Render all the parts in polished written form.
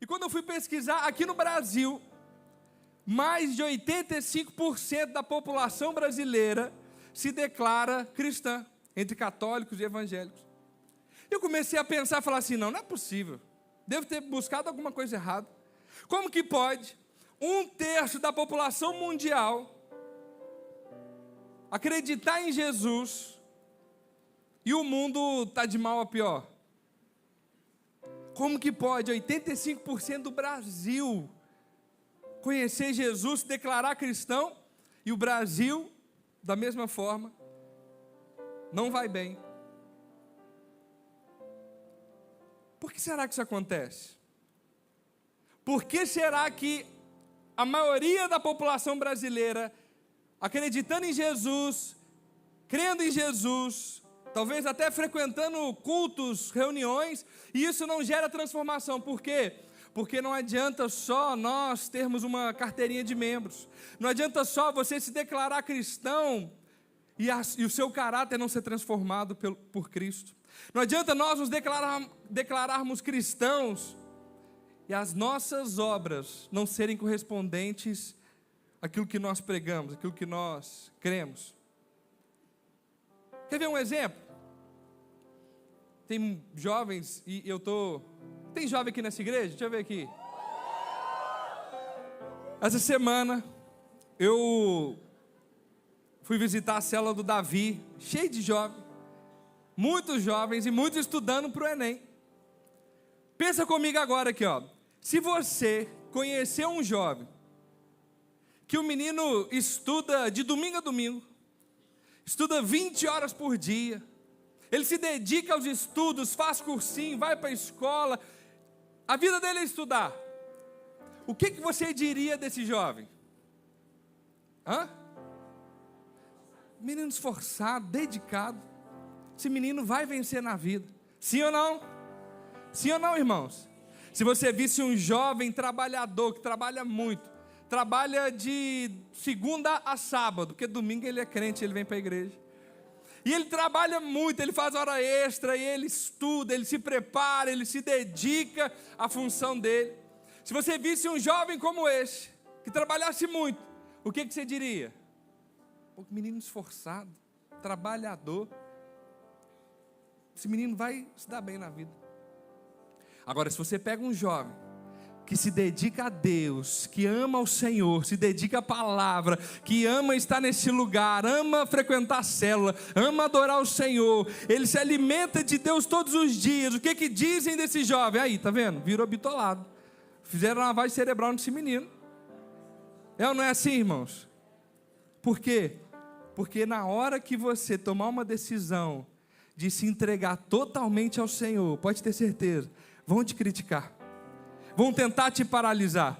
E quando eu fui pesquisar, aqui no Brasil, mais de 85% da população brasileira se declara cristã, entre católicos e evangélicos. Eu comecei a pensar, falar assim, não é possível. Devo ter buscado alguma coisa errada. Como que pode 1/3 da população mundial acreditar em Jesus e o mundo está de mal a pior? Como que pode 85% do Brasil conhecer Jesus, se declarar cristão, e o Brasil, da mesma forma, não vai bem? Por que será que isso acontece? Por que será que a maioria da população brasileira, acreditando em Jesus, crendo em Jesus, talvez até frequentando cultos, reuniões, e isso não gera transformação? Por quê? Porque não adianta só nós termos uma carteirinha de membros, não adianta só você se declarar cristão e o seu caráter não ser transformado por Cristo. Não adianta nós nos declararmos cristãos e as nossas obras não serem correspondentes àquilo que nós pregamos, àquilo que nós cremos. Quer ver um exemplo? Tem jovens, e tem jovem aqui nessa igreja? Deixa eu ver aqui. Essa semana, eu fui visitar a célula do Davi, cheio de jovens, muitos jovens e muitos estudando para o Enem. Pensa comigo agora aqui, ó. Se você conhecer um jovem, que o menino estuda de domingo a domingo, estuda 20 horas por dia, ele se dedica aos estudos, faz cursinho, vai para a escola, a vida dele é estudar. O que você diria desse jovem? Menino esforçado, dedicado. Esse menino vai vencer na vida. Sim ou não? Sim ou não, irmãos? Se você visse um jovem trabalhador, que trabalha muito, trabalha de segunda a sábado, porque domingo ele é crente, ele vem para a igreja. E ele trabalha muito, ele faz hora extra, e ele estuda, ele se prepara, ele se dedica à função dele. Se você visse um jovem como esse, que trabalhasse muito, o que você diria? Pô, menino esforçado, trabalhador. Esse menino vai se dar bem na vida. Agora, se você pega um jovem que se dedica a Deus, que ama o Senhor, se dedica à palavra, que ama estar nesse lugar, ama frequentar a célula, ama adorar o Senhor, ele se alimenta de Deus todos os dias, o que dizem desse jovem? Aí, tá vendo? Virou bitolado. Fizeram uma lavagem cerebral nesse menino. É ou não é assim, irmãos? Por quê? Porque na hora que você tomar uma decisão de se entregar totalmente ao Senhor, pode ter certeza, vão te criticar, vão tentar te paralisar.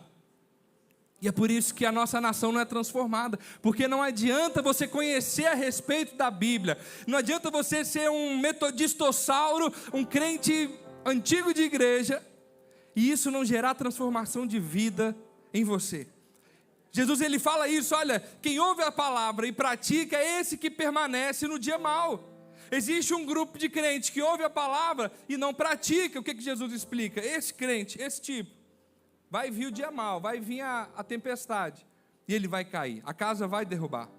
E é por isso que a nossa nação não é transformada, porque não adianta você conhecer a respeito da Bíblia, não adianta você ser um metodistossauro, um crente antigo de igreja, e isso não gerar transformação de vida em você. Jesus, ele fala isso, olha, quem ouve a palavra e pratica é esse que permanece no dia mau. Existe um grupo de crentes que ouve a palavra e não pratica. O que Jesus explica? Esse crente, esse tipo, vai vir o dia mau, vai vir a tempestade, e ele vai cair, a casa vai derrubar.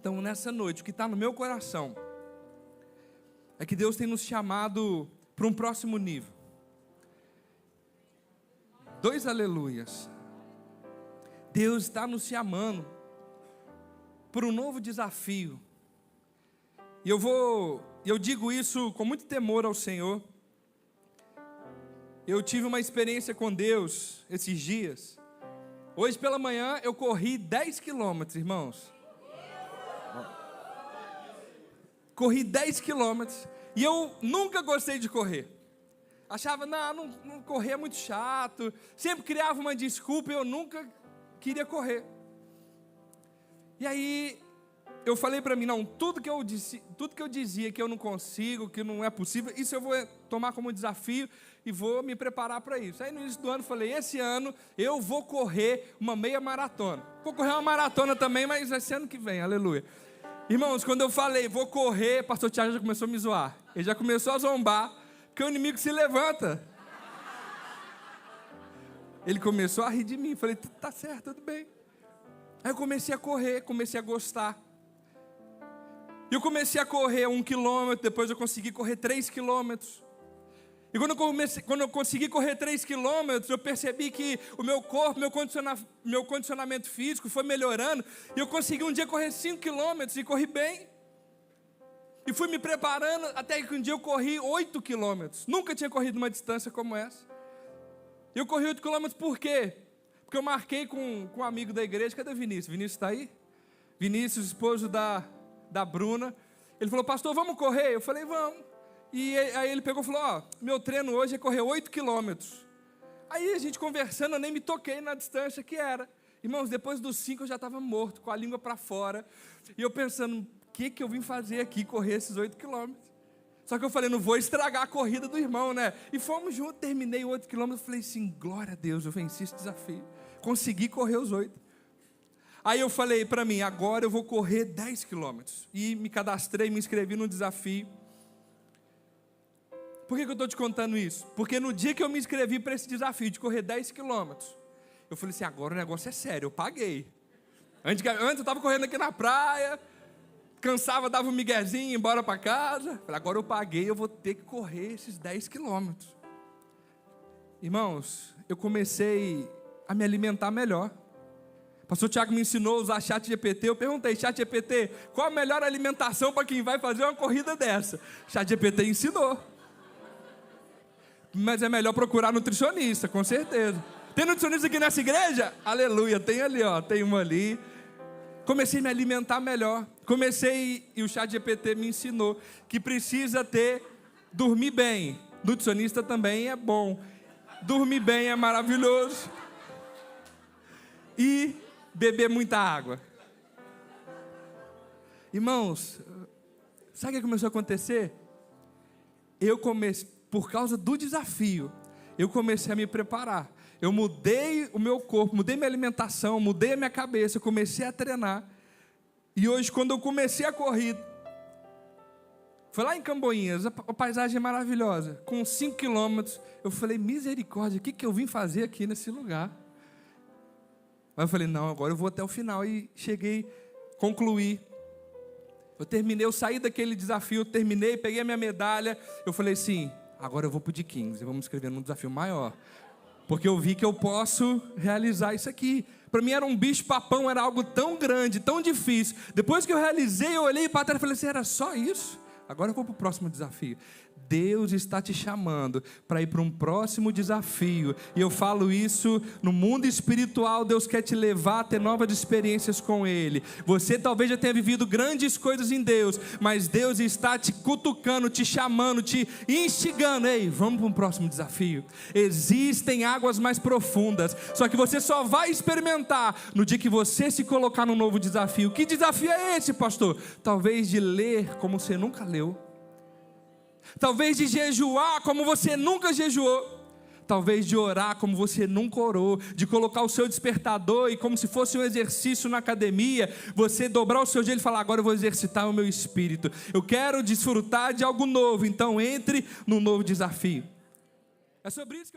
Então nessa noite, o que está no meu coração é que Deus tem nos chamado para um próximo nível. 2 aleluias. Deus está nos chamando para um novo desafio. E eu digo isso com muito temor ao Senhor. Eu tive uma experiência com Deus esses dias. Hoje pela manhã eu corri 10 quilômetros, irmãos. Corri 10 quilômetros. E eu nunca gostei de correr. Achava, não correr é muito chato. Sempre criava uma desculpa e eu nunca queria correr. E aí eu falei para mim, não, tudo que eu dizia que eu não consigo, que não é possível, isso eu vou tomar como desafio e vou me preparar para isso. Aí no início do ano eu falei, esse ano eu vou correr uma meia maratona. Vou correr uma maratona também, mas esse ano que vem, aleluia. Irmãos, quando eu falei, vou correr, pastor Tiago já começou a me zoar. Ele já começou a zombar, porque o inimigo se levanta. Ele começou a rir de mim. Falei, tá certo, tudo bem. Aí eu comecei a correr, comecei a gostar. E eu comecei a correr 1 quilômetro, depois eu consegui correr 3 quilômetros. E quando eu consegui correr 3 quilômetros, eu percebi que o meu corpo, meu condicionamento físico foi melhorando. E eu consegui um dia correr 5 quilômetros e corri bem. E fui me preparando até que um dia eu corri 8 quilômetros. Nunca tinha corrido uma distância como essa. E eu corri 8 quilômetros por quê? Porque eu marquei com um amigo da igreja. Cadê o Vinícius? Vinícius está aí? Vinícius, esposo da Bruna. Ele falou, pastor, vamos correr? Eu falei, vamos. E aí ele pegou e falou, meu treino hoje é correr 8 quilômetros. Aí a gente conversando, eu nem me toquei na distância que era. Irmãos, depois dos 5 eu já estava morto, com a língua para fora. E eu pensando, o que eu vim fazer aqui, correr esses 8 quilômetros? Só que eu falei, não vou estragar a corrida do irmão, né? E fomos juntos, terminei 8 quilômetros. Falei assim, glória a Deus, eu venci esse desafio. Consegui correr os 8. Aí eu falei para mim, agora eu vou correr 10 quilômetros. E me cadastrei, me inscrevi no desafio. Por que eu estou te contando isso? Porque no dia que eu me inscrevi para esse desafio de correr 10 quilômetros, eu falei assim, agora o negócio é sério, eu paguei. Antes eu estava correndo aqui na praia, cansava, dava um miguezinho, ia embora para casa. Falei, agora eu paguei, eu vou ter que correr esses 10 quilômetros. Irmãos, eu comecei a me alimentar melhor. O pastor Tiago me ensinou a usar ChatGPT. Eu perguntei, ChatGPT, qual a melhor alimentação para quem vai fazer uma corrida dessa? ChatGPT ensinou. Mas é melhor procurar nutricionista, com certeza. Tem nutricionista aqui nessa igreja? Aleluia, tem ali, tem uma ali. Comecei a me alimentar melhor. E o ChatGPT me ensinou que precisa dormir bem. Nutricionista também é bom. Dormir bem é maravilhoso. E beber muita água. Irmãos, sabe o que começou a acontecer? Por causa do desafio, eu comecei a me preparar. Eu mudei o meu corpo, mudei minha alimentação, mudei a minha cabeça, eu comecei a treinar. E hoje, quando eu comecei a corrida, foi lá em Camboinhas, a paisagem é maravilhosa, com 5 quilômetros, eu falei, misericórdia, o que eu vim fazer aqui nesse lugar? Mas eu falei, não, agora eu vou até o final. E cheguei, concluí. Eu saí daquele desafio, terminei, peguei a minha medalha. Eu falei assim, agora eu vou para o de 15, vamos escrever num desafio maior. Porque eu vi que eu posso realizar isso aqui. Para mim era um bicho-papão, era algo tão grande, tão difícil. Depois que eu realizei, eu olhei para trás e falei assim, era só isso? Agora eu vou para o próximo desafio. Deus está te chamando para ir para um próximo desafio. E eu falo isso no mundo espiritual. Deus quer te levar a ter novas experiências com Ele. Você talvez já tenha vivido grandes coisas em Deus, mas Deus está te cutucando, te chamando, te instigando. Ei, vamos para um próximo desafio. Existem águas mais profundas, só que você só vai experimentar no dia que você se colocar num novo desafio. Que desafio é esse, pastor? Talvez de ler como você nunca leu. Talvez de jejuar como você nunca jejuou. Talvez de orar como você nunca orou. De colocar o seu despertador e como se fosse um exercício na academia, você dobrar o seu joelho e falar, agora eu vou exercitar o meu espírito. Eu quero desfrutar de algo novo, então entre num novo desafio. É sobre isso que eu...